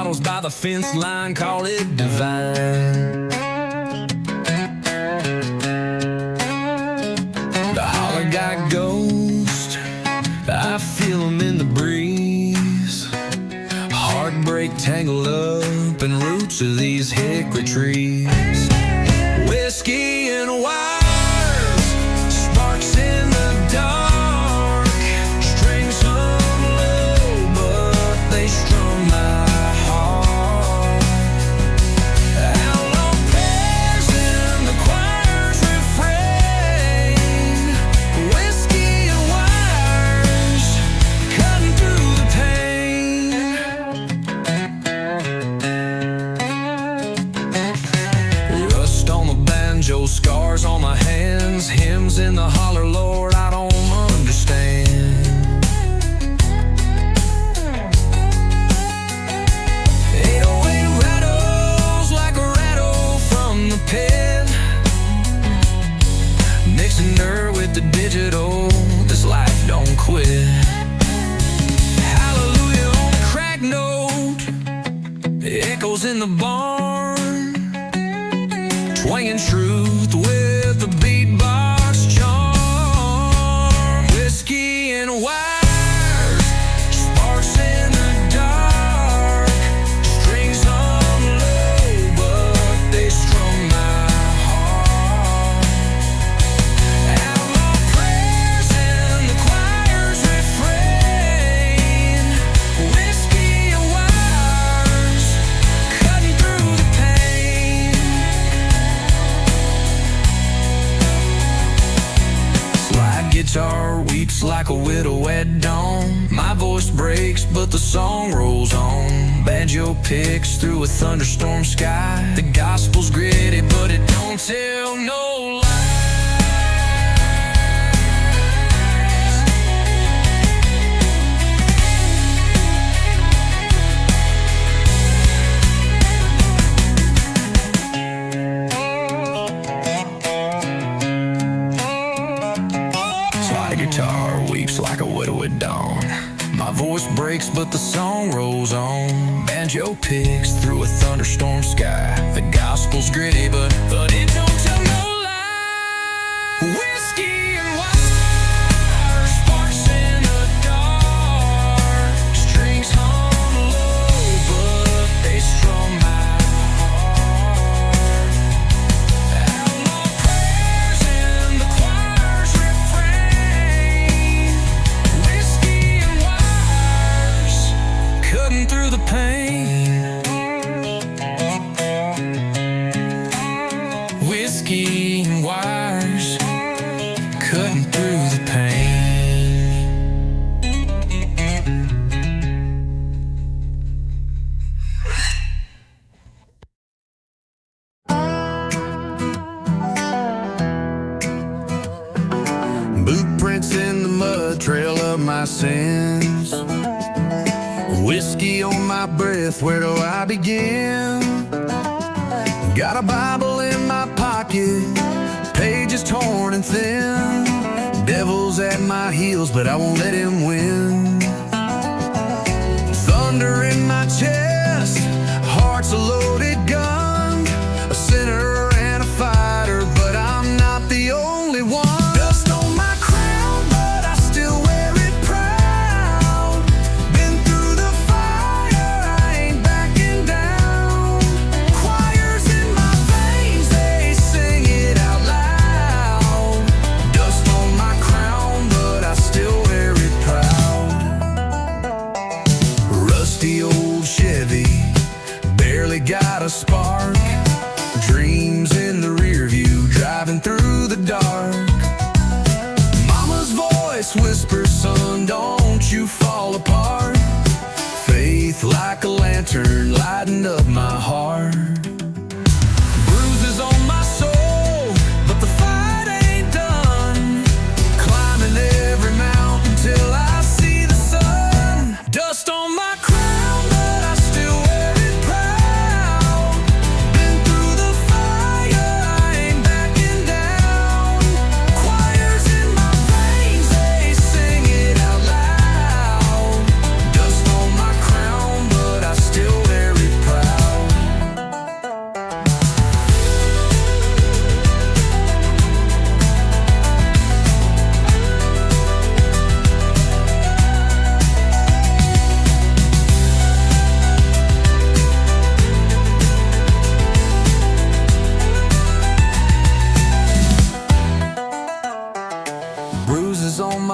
bottles by the fence line, call it divine. The holler got ghost, I feel them in the breeze. Heartbreak tangled up in roots of these hickory trees. Whiskey and wires, sparks in the dark, strings hung low, but they strum my heart. Outlaw pairs in the choir's refrain, whiskey and wires, cutting through the pain. Rust on the banjo, scars on my hands, hymns in the holler, Lord, I don't understand. 808 rattles like a rattle from the pit, mixing her with the digital, this life don't quit. Hallelujah on the crack note, echoes in the barn, twanging truth with the beatbox charm. Whiskey and wires, sparks in the dark, strings hung low, but they strum my heart. Outlaw prayers in the choir's refrain, whiskey and wires, cutting through the pain. Slide guitar weeps like a widow at dawn. My voice breaks, but the song rolls on. Banjo picks through a thunderstorm sky. The gospel's gritty, but it don't tell no lies. Slide guitar weeps like a widow at dawn. My voice breaks, but the song rolls on. Banjo picks through a thunderstorm sky. The gospel's gritty, but it don't tell no lie. Whiskey and wires, sparks in the dark, strings hung low, but they strum my heart. Outlaw prayers in the choir's refrain, whiskey and wires, cutting through the pain. Whiskey and wires, cutting through the pain. Boot prints in the mud, trail of my sins. Whiskey on my breath, where do I begin? Got a Bible in my pocket, pages torn and thin. Devil's at my heels, but I won't let him win. Thunder in my chest, heart's a loaded gun. A sinner and a fighter, but I'm not the only one. Dust on my crown, but I still wear it proud. Been through the fire, I ain't backing down. Choirs in my veins, they sing it out loud. Dust on my crown, but I still wear it proud.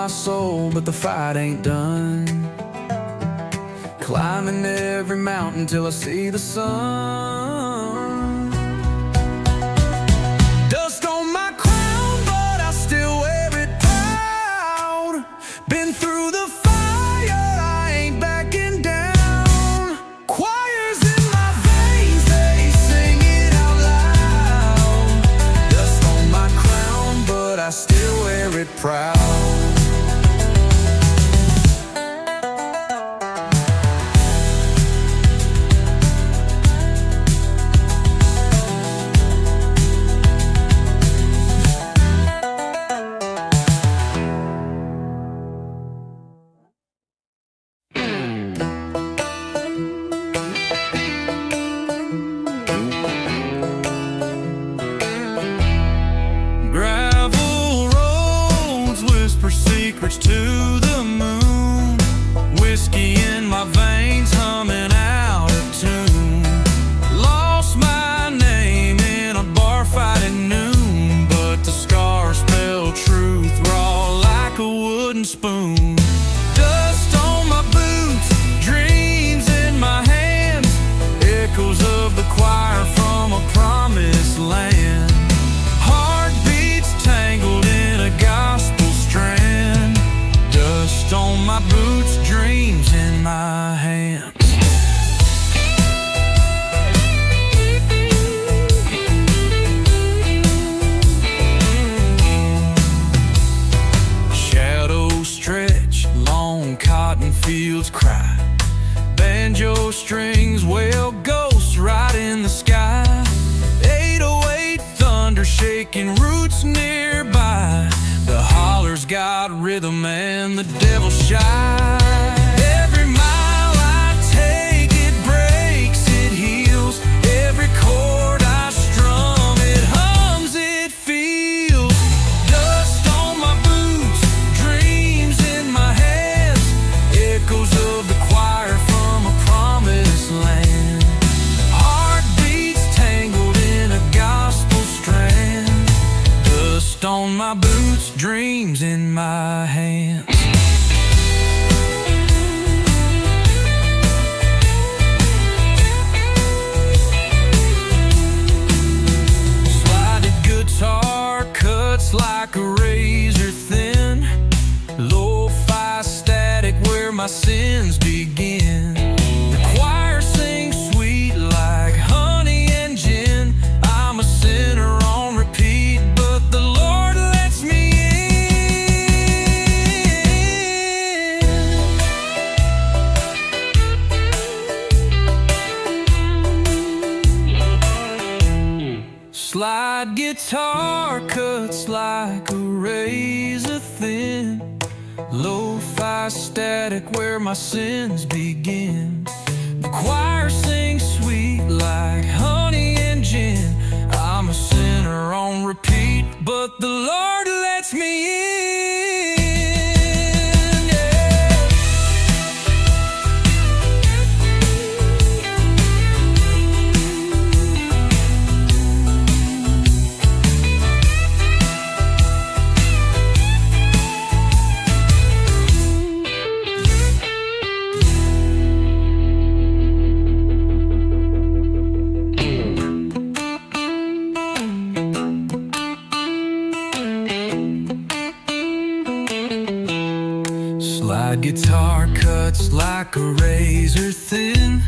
my soul, but the fight ain't done. Climbing every mountain till I see the sun. Dust on my crown, but I still wear it proud. Been through the fire, I ain't backing down. Choirs in my veins, they sing it out loud. Dust on my crown, but I still wear it proud. Secrets to the moon, whiskey in my veins, humming out of tune. Lost my name in a bar fight at noon, but the scars spell truth raw like a wooden spoon. Dust on my boots, dreams in my hands, echoes of the choir from a promised land. Heartbeats tangled in a gospel strand. Dust on my boots, dreams in my hands. Shadows stretch, long cotton fields cry. Banjo strings wail, ghosts right in the sky. 808 thunder shaking roots nearby. The holler's got rhythm and the devil's shy. Every mile I take, it breaks, it heals. Every chord I strum, it hums, it feels. Dust on my boots, dreams in my hands, echoes of the choir from a promised land. Heartbeats tangled in a gospel strand. Dust on my boots, dreams in my hands. Slided guitar cuts like a razor thin. Lo-fi static where my sins begin. The choir sings sweet like honey and gin. I'm a sinner on repeat, but the Lord lets me in. Slide guitar cuts like a razor thin. Lo-fi static where my sins begin. The choir sings sweet like honey and gin. I'm a sinner on repeat, but the Lord lets me in. Yeah. Slide guitar cuts like a razor thin.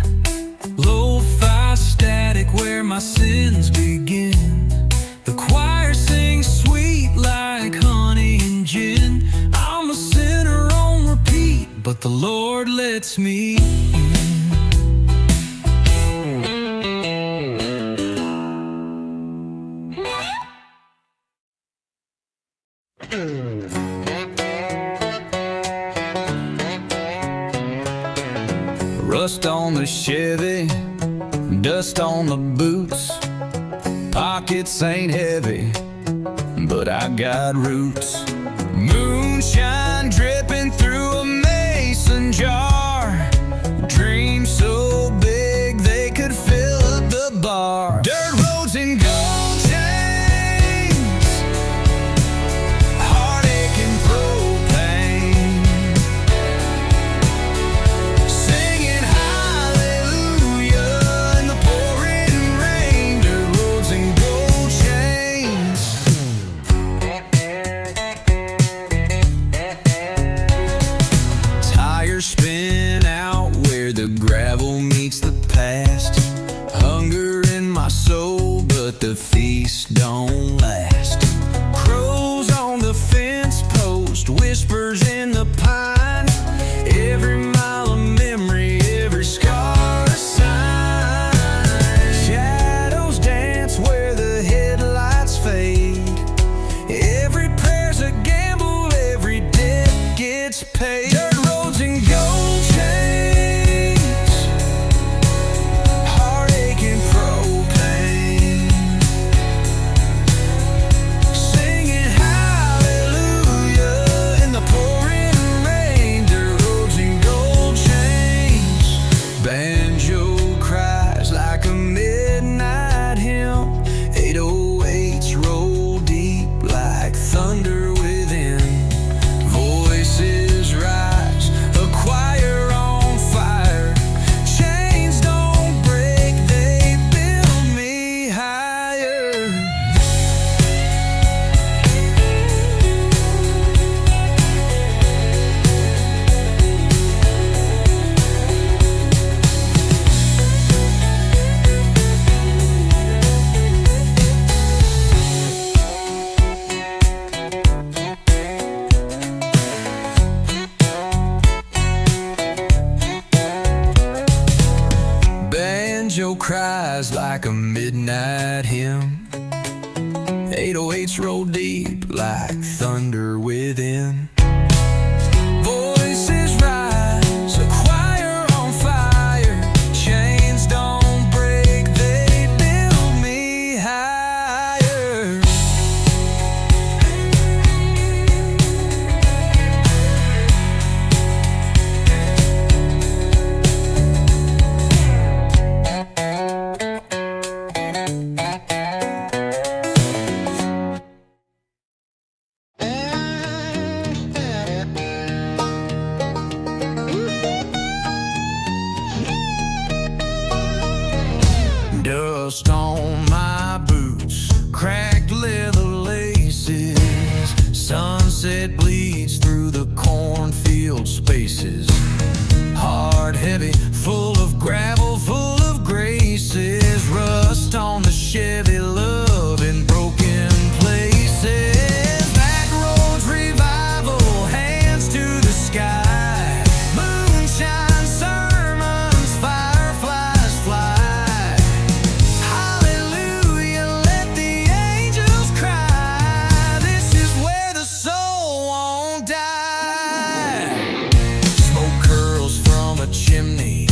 Lo-fi static where my sins begin. The choir sings sweet like honey and gin. I'm a sinner on repeat, but the Lord lets me in. Rust on the Chevy, dust on the boots. Pockets ain't heavy, but I got roots. Moonshine dripping through a mason jar. Dreams so big they could fill up the bar. Dirt roads and gold chains, heartache and propane. won't last. Crows on the fence post, whispers in the pine. Every mile of memory, every scar a sign. Shadows dance where the headlights fade. Every prayer's a gamble, every debt gets paid. Dirt roads and gold chains, heartache and propane, singing hallelujah in the pouring rain. Dirt roads and gold chains. Banjo cries like a midnight hymn. 808s roll deep like thunder within. Voices rise, a choir on fire. Chains don't break, they build me higher. Banjo cries like a midnight hymn. 808s roll deep like thunder within. Voices rise, a choir on fire. Chains don't break, they build me higher. Dust on my boots, cracked leather laces. Sunset bleeds through the cornfield spaces. Hard, heavy, full of gravel, full of graces. Rust on the Chevy, love in broken places. Back roads revival, hands to the sky. Moonshine sermons, fireflies fly. Hallelujah, let the angels cry. This is where the soul won't die. Smoke curls from a chimney.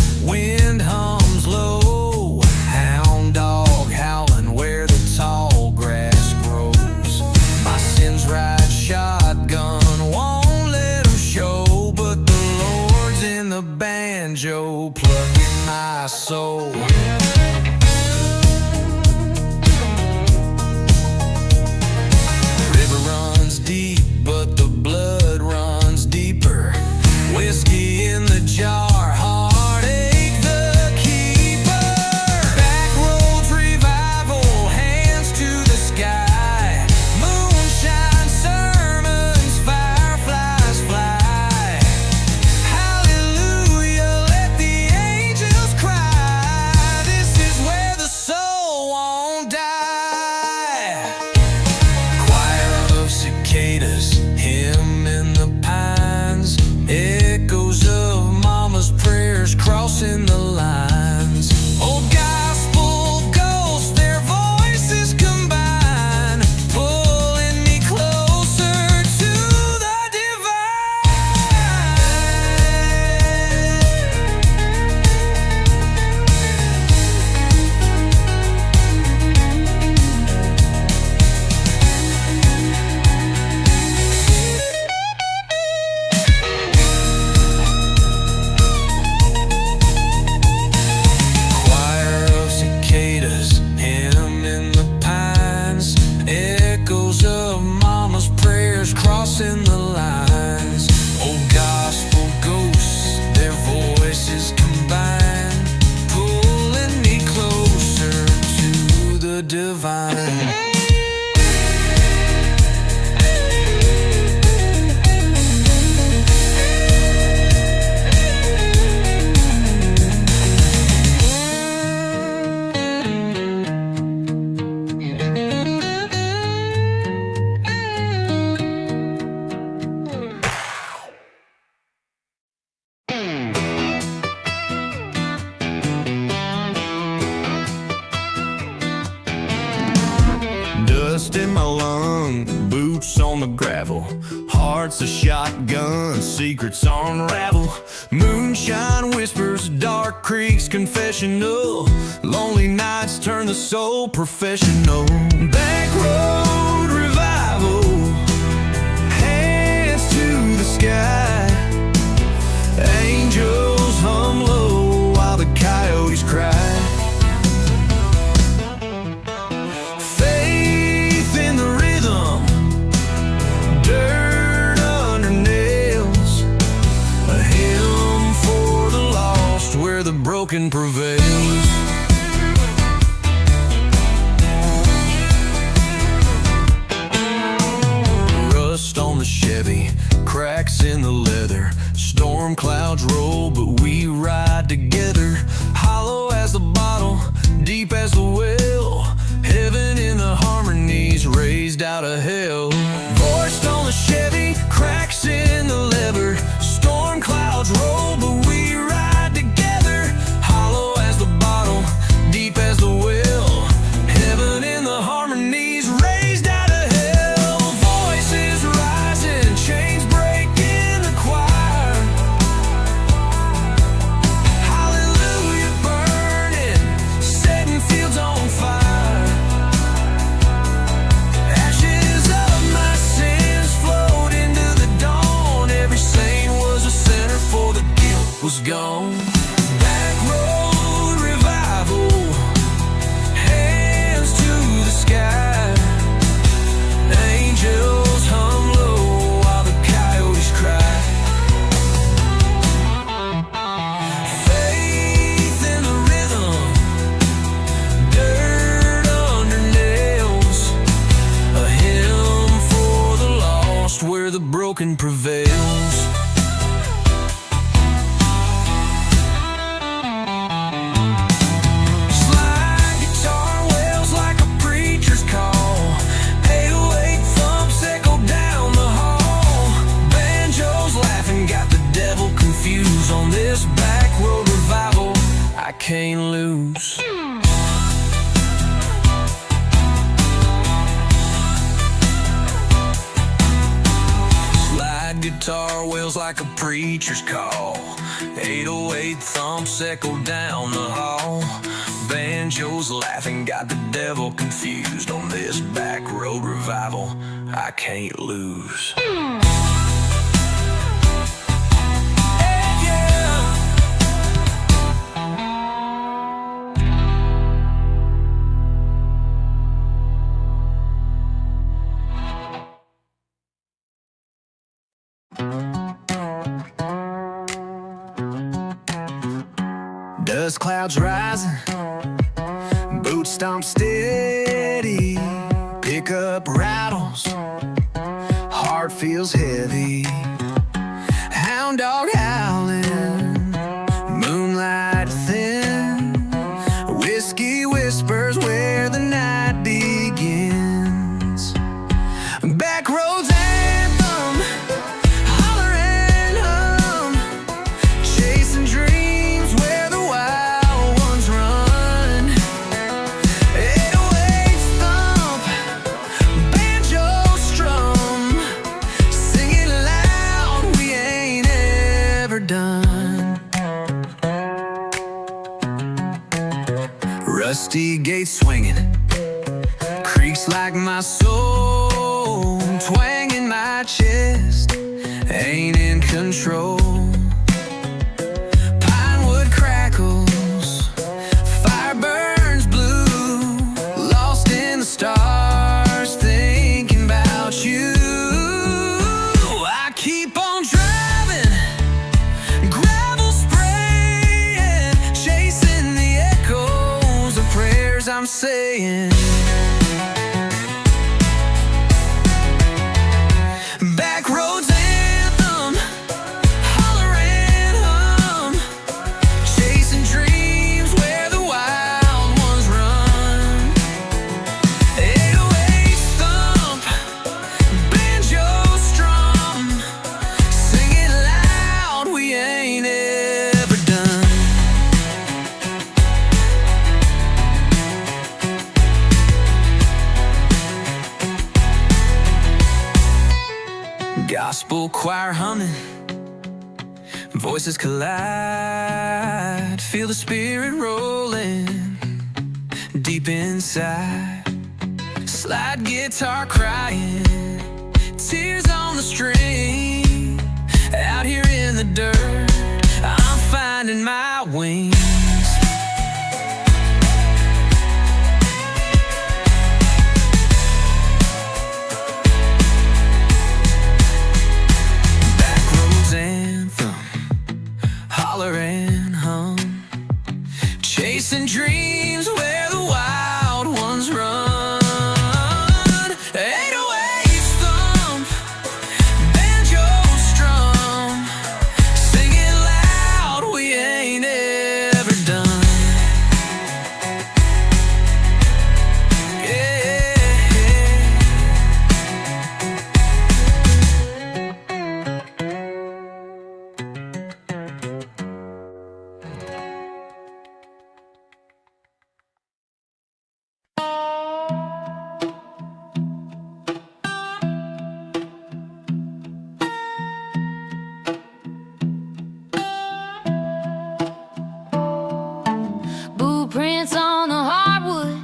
dust in my lung, boots on the gravel, heart's a shotgun, secrets unravel. Moonshine whispers, dark creeks confessional, lonely nights turn the soul professional. Back road revival, hands to the sky, angels hum low while the coyotes cry. Faith in the rhythm, dirt under nails, a hymn for the lost where the broken prevails. Rust on the Chevy, cracks in the leather, storm clouds roll but we ride together. Hollow as the bottle, deep as the well, heaven in the harmonies raised out of hell. Voiced on the Chevy, cracks in the lever, storm clouds roll but we ride together. Hollow as the bottle, deep as the well, heaven in the harmonies raised out of hell. Voices rising, chains breaking the choir, hallelujah burning, setting fields on fire. Ashes of my sins flowed into the dawn, every saint was a sinner for the guilt was gone. Back road revival, hands to the sky, angels hum low while the coyotes cry. Faith in the rhythm, dirt under nails, a hymn for the lost where the broken prevails. Slide guitar wails like a preacher's call, 808 thumps echo down the hall. Banjos laughing, got the devil confused on this back road revival I can't lose. Slide guitar wails like a preacher's call, 808 thumps echo down the hall. Banjos laughing, got the devil confused on this back road revival I can't lose. Dust clouds rising, boots stomp steady, pickup rattles, heart feels heavy. Hound dog howling, moonlight thin, whiskey whispers where the night begins. Back roads anthem, holler and hum, chasing dreams where the wild ones run. 808 thump, banjo strum, singing loud, we ain't ever done. Rusty gates swinging, creaks like my soul, twanging my chest, ain't in control. Pinewood crackles, fire burns blue, lost in the stars, thinking about you. I keep on driving, gravel spraying, chasing the echoes of prayers I'm saying. Back roads anthem, Gospel choir humming, voices collide. Feel the spirit rolling deep inside. Slide guitar crying, tears on the string. Out here in the dirt, I'm finding my wings. Anthem, holler and hum, chasing dreams where the wild ones run. 808s thump, banjo strum, sing it loud, we ain't ever done. Prints on the hardwood,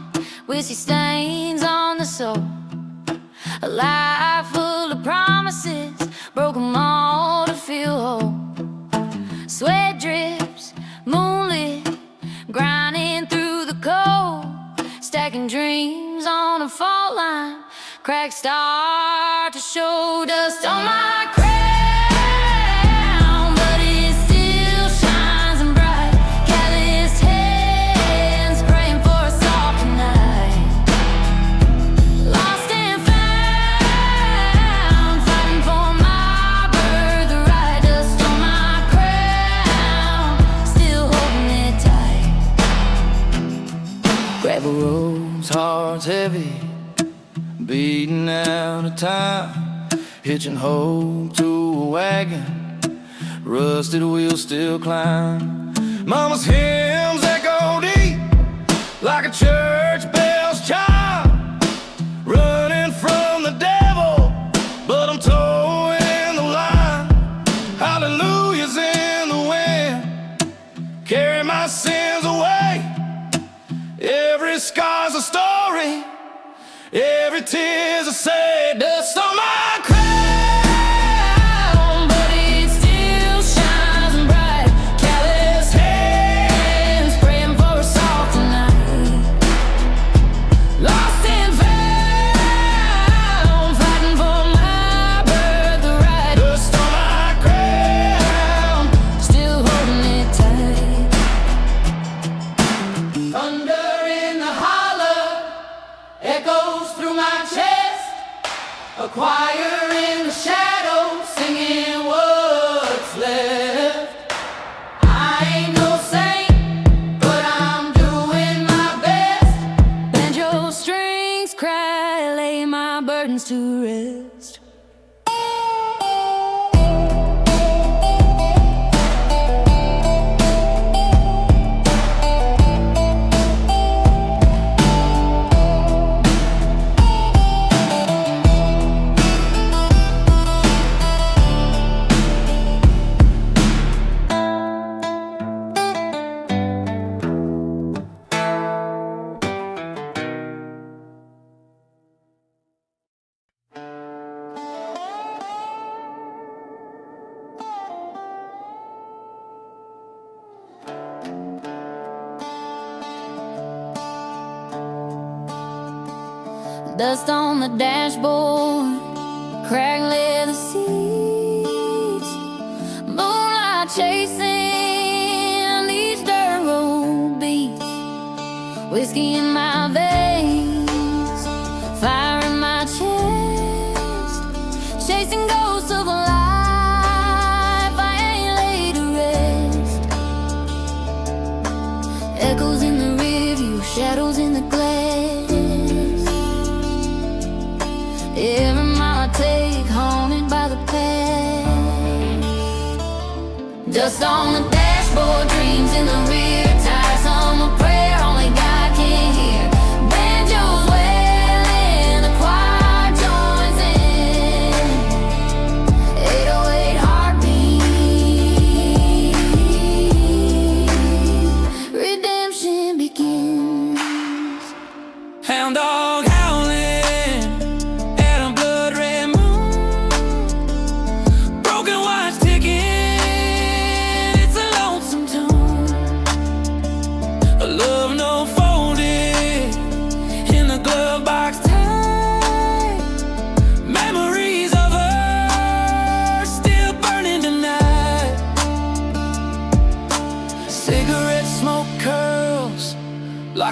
whiskey stains on the soul. A life full of promises, broke 'em all to feel whole. Sweat drips, moonlit, grinding through the cold. Stacking dreams on a fault line, cracks start to show. Dust on my crown, but it still shines and bright. Calloused hands praying for a softer night. Lost and found, fighting for my birthright. Dust on my crown, still holding it tight. Gravel roads, hearts heavy, beating out of time, hitching hope to a wagon, rusted wheels still climb. Mama's hymns echo deep like a church bell's chime. Running from the devil, but I'm towing the line. Hallelujah's in the wind, carry my sins away. Every scar's a story, every tear's a sad. Dust on my crown, but it still shines and bright. Calloused hands praying for a softer night. Lost and found, fighting for my birthright. Dust on my crown, still holding it tight. Thunder in the hollow echoes through my chest. A choir in the shadows singing what's left. I ain't no saint, but I'm doing my best. Banjo strings cry, lay my burdens to rest. Dust on the dashboard, cracked leather seats, moonlight chasing these dirt road beats. Whiskey in my veins, fire in my chest, chasing ghosts of a life I ain't laid to rest. Echoes in the rearview, shadows in the glass. Every mile I take, haunted by the past. Dust on the dashboard, dreams in the rear tires. Hum a prayer only God can hear. Banjos wailing, the choir joins in.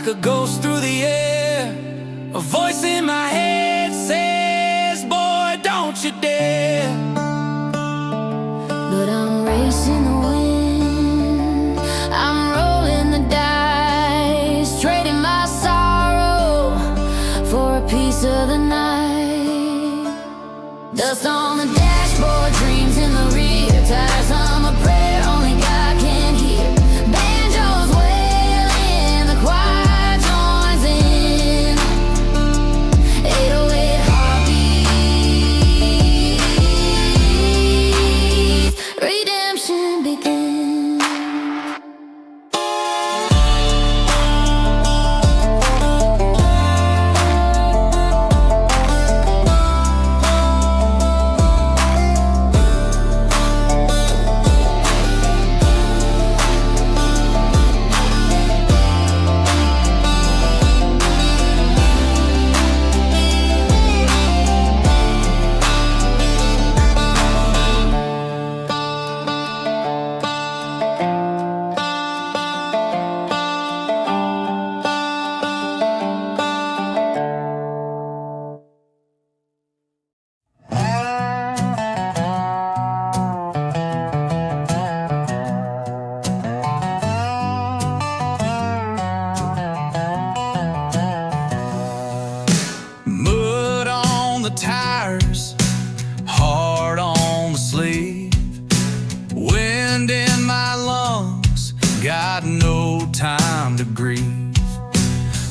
a ghost through the air. A voice in my head says, boy, don't you dare. But I'm racing the wind, I'm rolling the dice, trading my sorrow for a piece of the night. Dust on the dashboard, dreams in the rear tires, I'm a prayer only God can hear. Banjos wailing, the choir joins in. 808 heartbeats, redemption begins. Mud on the tires, hard on the sleeve, wind in my lungs, got no time to grieve.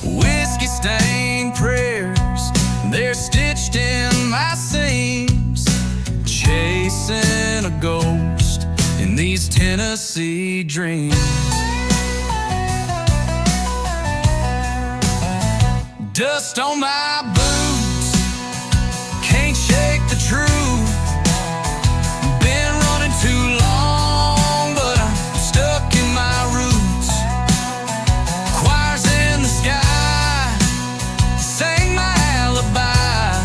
Whiskey stained prayers, they're stitched in my seams, chasing a ghost in these Tennessee dreams. Dust on my boots, can't shake the truth. Been running too long, but I'm stuck in my roots. Choirs in the sky sang my alibi.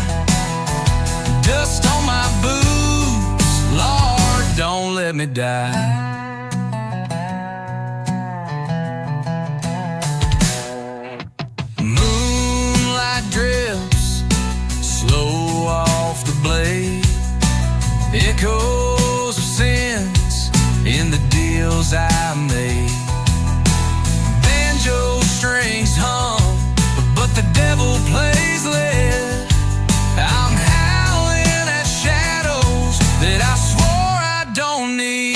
Dust on my boots, Lord, don't let me die. Drips slow off the blade, echoes of sins in the deals I made. Banjo strings hum, but the devil plays lead. I'm howling at shadows that I swore I don't need.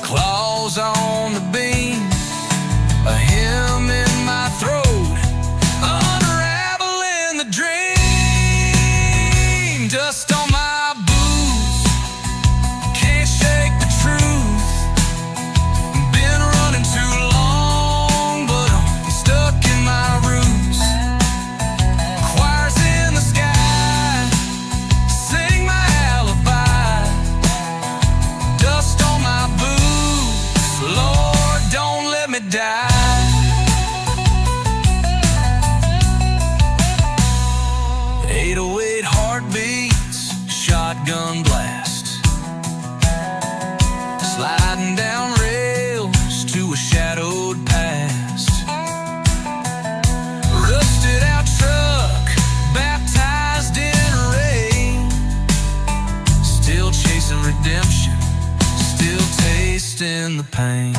Claws on the beam, a hymn in my throat, unraveling the dream. Dust on my boots, can't shake the truth. Been running too long, but I'm stuck in my roots. Choirs in the sky sing my alibi. Dust on my boots, Lord, don't let me die. 808 heartbeats, shotgun blast, sliding down rails to a shadowed past. Rusted out truck, baptized in rain, still chasing redemption, still tasting the pain.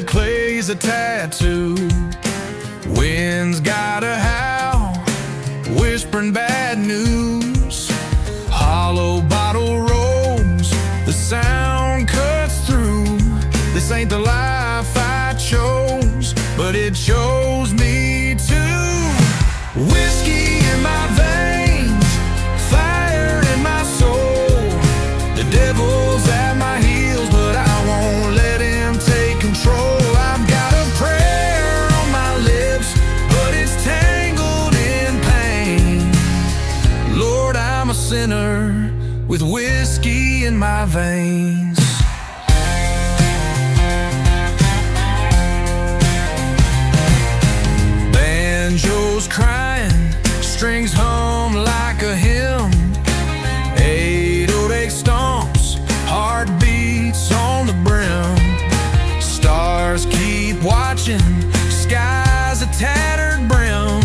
plays a tattoo. Wind's gotta howl, whispering bad news. Hollow bottle rolls, the sound cuts through. This ain't the life I chose, but it chose me too. Whiskey in my veins, fire in my soul. The devil's at my heels, but I won't let him take control. I've got a prayer on my lips, but it's tangled in pain. Lord, I'm a sinner with whiskey in my veins. Banjo's crying, strings hum like a hymn. 808 stomps, heartbeats on the brim. Stars keep watching, sky's a tattered brim.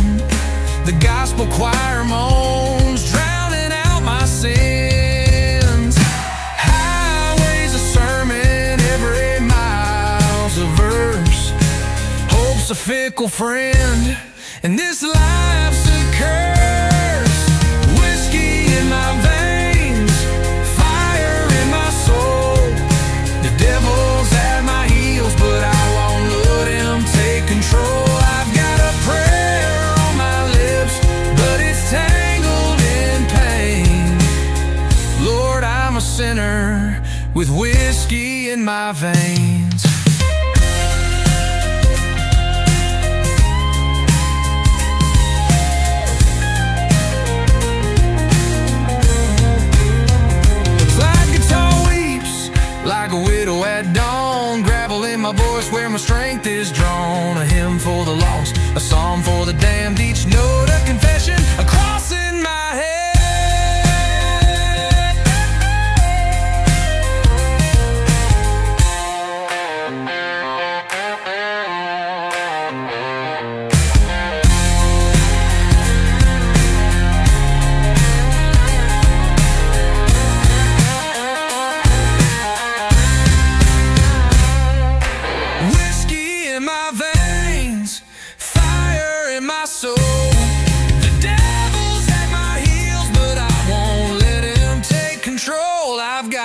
The gospel choir moans, drowning out my sins. Highway's a sermon, every mile's a verse. Hope's a fickle friend, and this life's a curse. Whiskey in my veins, fire in my soul. The devil's at my heels, but I won't let him take control. I've got a prayer on my lips, but it's tangled in pain. Lord, I'm a sinner with whiskey in my veins. Like a widow at dawn, gravel in my voice where my strength is drawn. A hymn for the lost, a psalm for the damned, each note a confession, a cross in my head.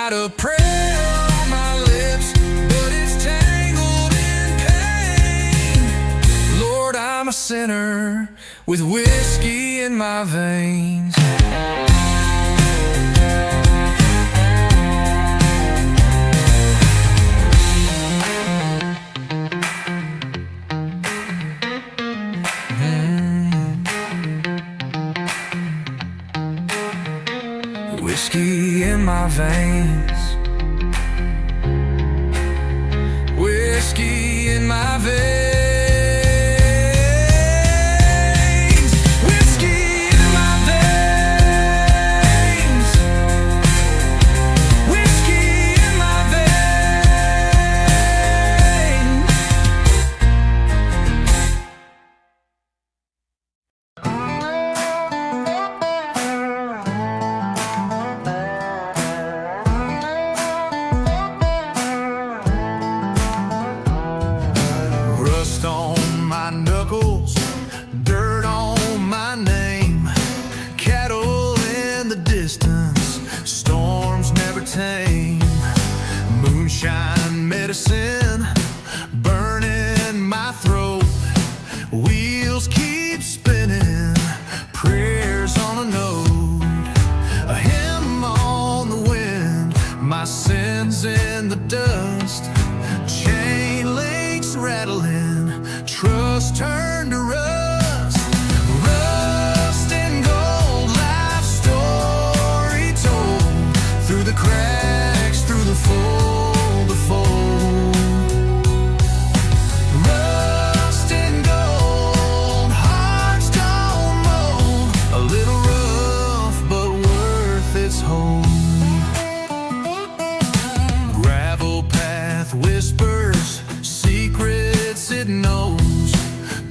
A prayer on my lips, but it's tangled in pain. Lord, I'm a sinner with whiskey in my veins. Whiskey in my veins. Whiskey in my veins. Whiskey in my veins. Whiskey in my veins. Moonshine medicine burning my throat. Wheels keep spinning, prayers on a note. A hymn on the wind, my sins in the dust. Chain links rattling, trust turned to rust. Rust and gold, life story told. Through the cracks, through the fold, the fold. Rust and gold, hearts don't mold. A little rough, but worth its hold. Gravel path whispers, secrets it knows.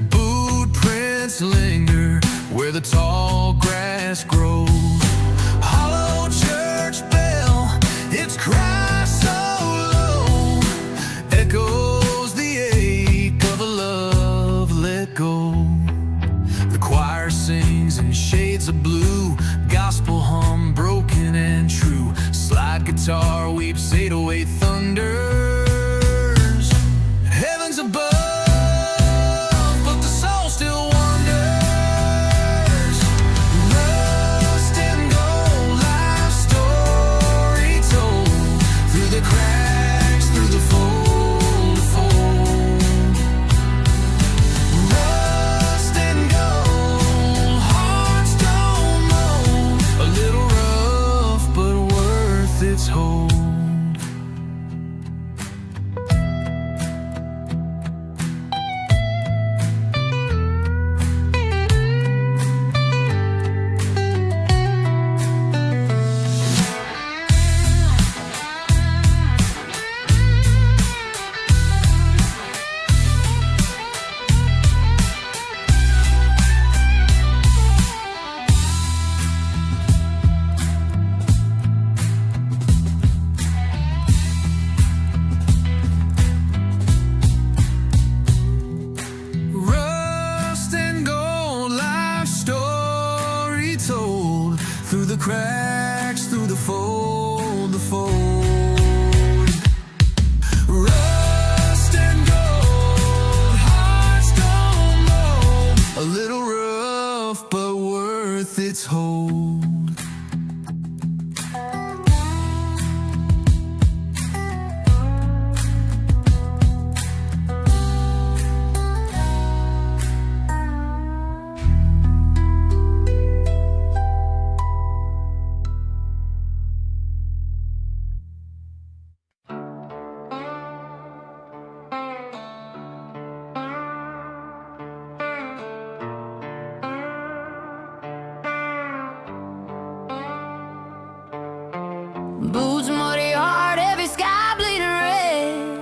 Boot prints linger where the tall grass grows. Hollow church bell, its cry so low echoes the choir sings in shades of blue, gospel hum broken and true. Slide guitar weeps 808 thunders. Heaven's above, but the soul still wanders. Rust and gold, life story told through the cracks, through the fold to fold. Rust and gold, hearts don't mold. A little rough, but worth its hold. Rust and gold, life story told through the cracks, through the fold, the fold. Rust and gold, hearts don't mold. A little rough, but worth its hold. Boots muddy hard, heavy sky bleeding red.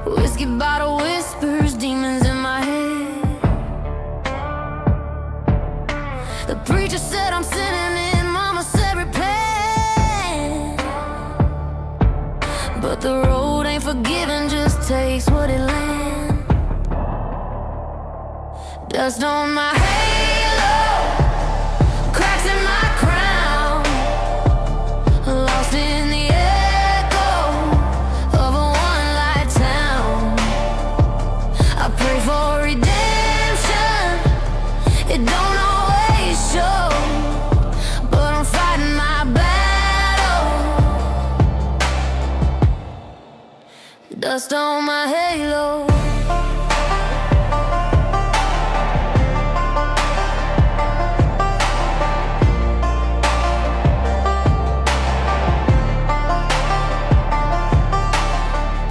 Whiskey bottle whispers, demons in my head. The preacher said I'm sinning and mama said repent. But the road ain't forgiving, just takes what it lands. Dust on my halo, cracks in my crown, lost in the echo of a one-light town. I pray for redemption, it don't always show, but I'm fighting my battle. Dust on my halo.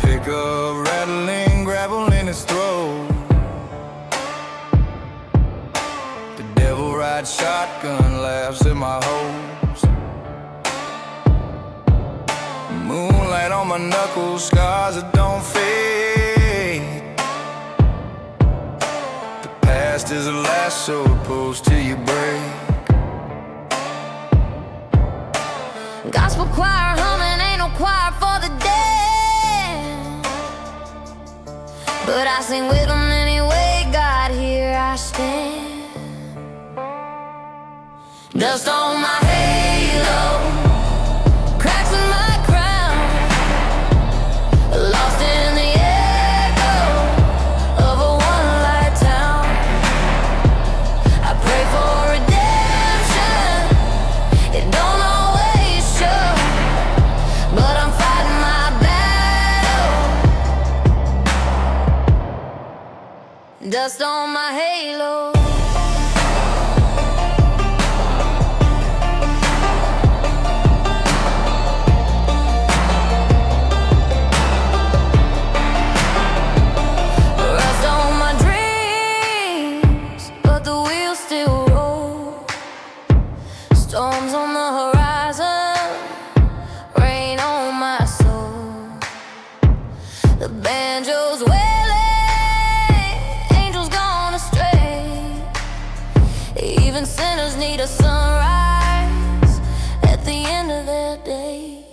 Pickup rattling, gravel in his throat. The devil rides shotgun, laughs at my hopes. Moonlight on my knuckles, scars that don't fade. The past is a lasso, pulls till you break. Gospel choir humming, ain't no choir for the dead. But I sing with them anyway, God, here I stand. Dust on my halo, cracks in my crown, lost in the echo of a one-light town. I pray for redemption, it don't always show, but I'm fighting my battle. Dust on my halo. Rust on my dreams, but the wheels still roll. Storms on the horizon, rain on my soul. The banjo's wailing, angels gone astray. Even sinners need a sunrise at the end of their day.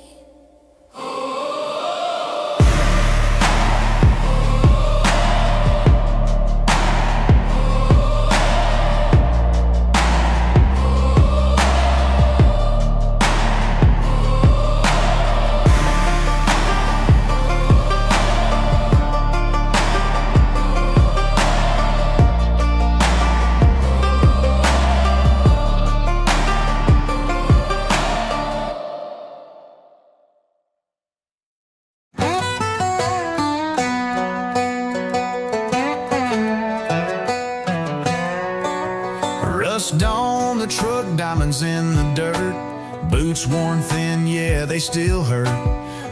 Dust on the truck, diamonds in the dirt. Boots worn thin, yeah, they still hurt.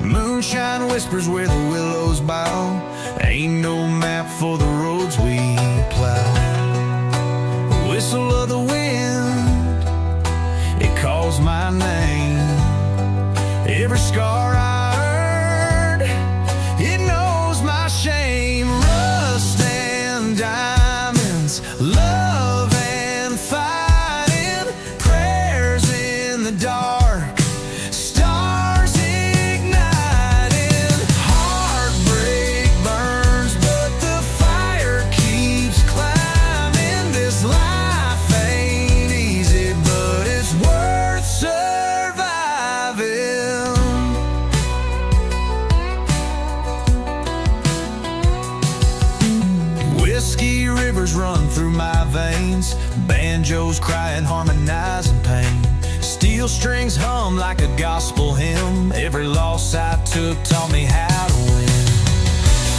Moonshine whispers where the willows bow. Ain't no map for the roads we plow. The whistle of the wind, it calls my name. Every scar I earned, it knows my shame. Rust and diamonds, love and fighting, prayers in the dark, stars igniting. Heartbreak burns, but the fire keeps climbing. This life ain't easy, but it's worth surviving. Whiskey rivers run through my veins. Banjos crying, harmonizing pain. Steel strings hum like a gospel hymn. Every loss I took taught me how to win.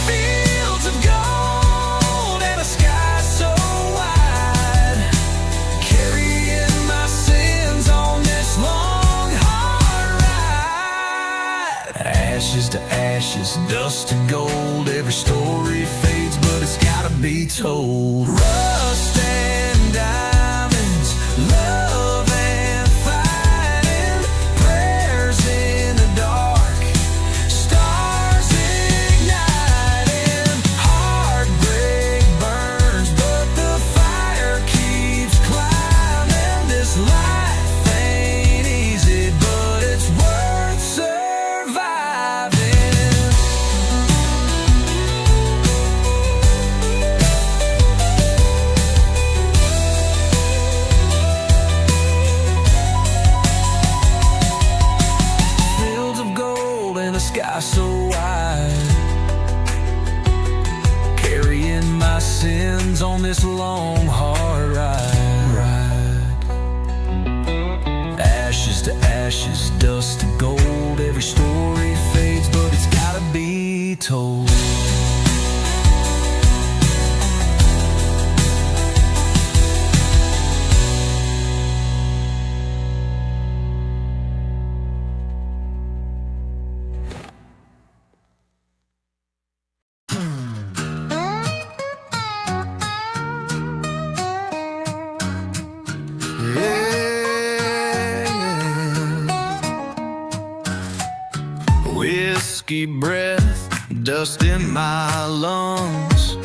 Fields of gold and a sky so wide, carrying my sins on this long, hard ride. Ashes to ashes, dust to gold. Every story fades, but it's gotta be told. Rust and diamonds, love and fighting, prayers in the dark, stars igniting. Heartbreak burns, but the fire keeps climbing. This life ain't easy, but it's worth surviving. Fields of gold and a sky so wide, carrying my sins on this long, hard ride. Ashes to ashes, dust to gold. Every story fades, but it's gotta be told. Whiskey breath, dust in my lungs,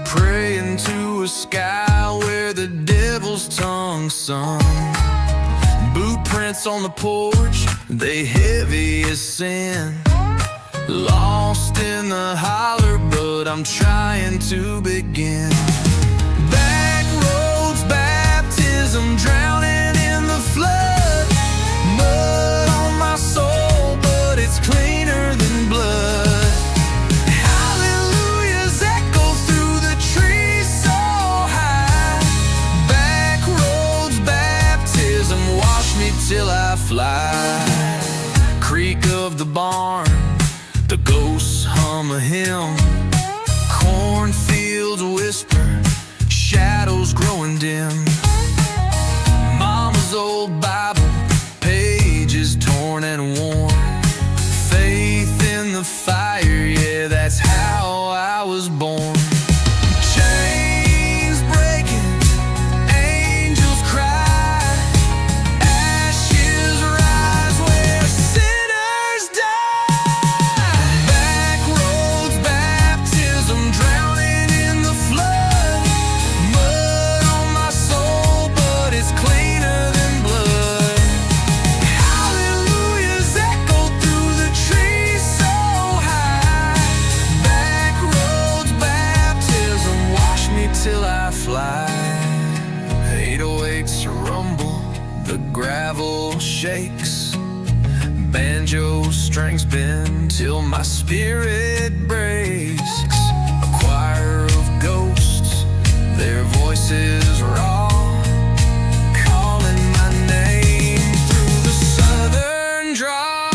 praying to a sky where the devil's tongue sung. Boot prints on the porch, they heavy as sin. Lost in the holler, but I'm trying to begin. Back roads, baptism, drowning in the flood. Mud on my soul, but it's cleaner than blood. Hallelujahs echo through the trees so high. Back roads, baptism, wash me till I fly. Creak of the barn, the ghosts hum a hymn. Cornfields whisper, shadows growing dim. Mama's old Bible, pages torn and worn. Faith in the fire, yeah, that's how I was born. Chains breaking, angels cry. Ashes rise where sinners die. Back roads, baptism, drowning in the flood. Mud on my soul, but it's cleaner than blood. Hallelujahs echo through the trees so high. Back roads, baptism, wash me till I fly. 808s rumble, the gravel shakes. Banjo strings bend till my spirit breaks. A choir of ghosts, their voices raw, calling my name through the southern draw.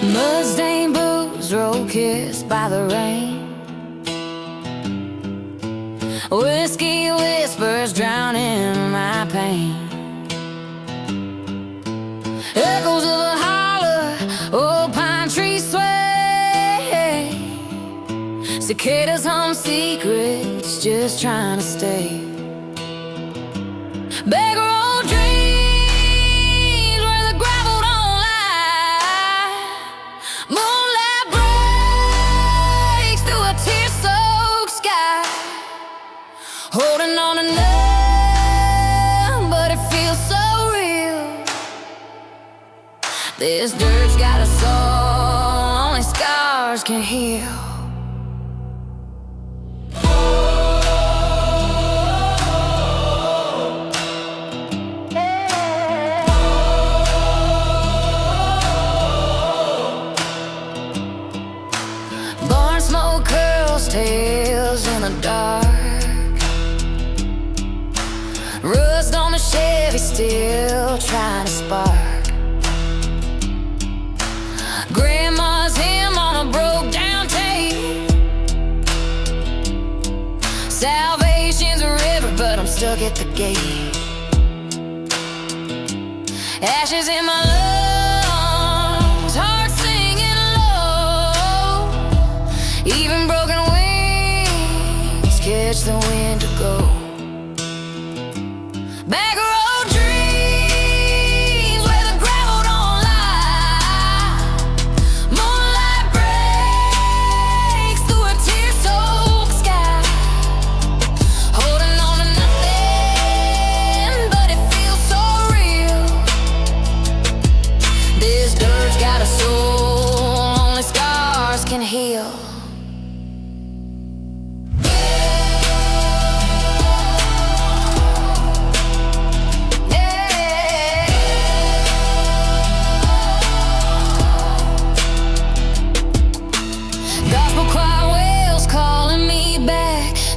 Mud-stained boots, road kissed by the rain. Whiskey whispers drowning my pain. Echoes of a holler, old pine trees sway. Cicadas hum secrets, just trying to stay. Beggar old dreams where the gravel don't lie. Moonlight breaks through a tear-soaked sky. Holding on to numb, but it feels so real. This dirt's got a soul, only scars can heal. Barn smoke curls tales in the dark. Rust on the Chevy still trying to spark. Grandma's hymn on a broke down tape. Salvation's a river, but I'm stuck at the gate. Ashes in my lungs, heart singing low. Even broken wings catch the wind to go. Beggar old dreams where the gravel don't lie. Moonlight breaks through a tear-soaked sky. Holding on to nothing, but it feels so real. This dirt's got a soul, only scars can heal.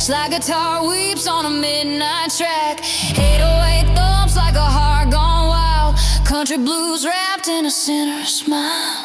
Slide guitar weeps on a midnight track. 808 thumps like a heart gone wild. Country blues wrapped in a sinner's smile.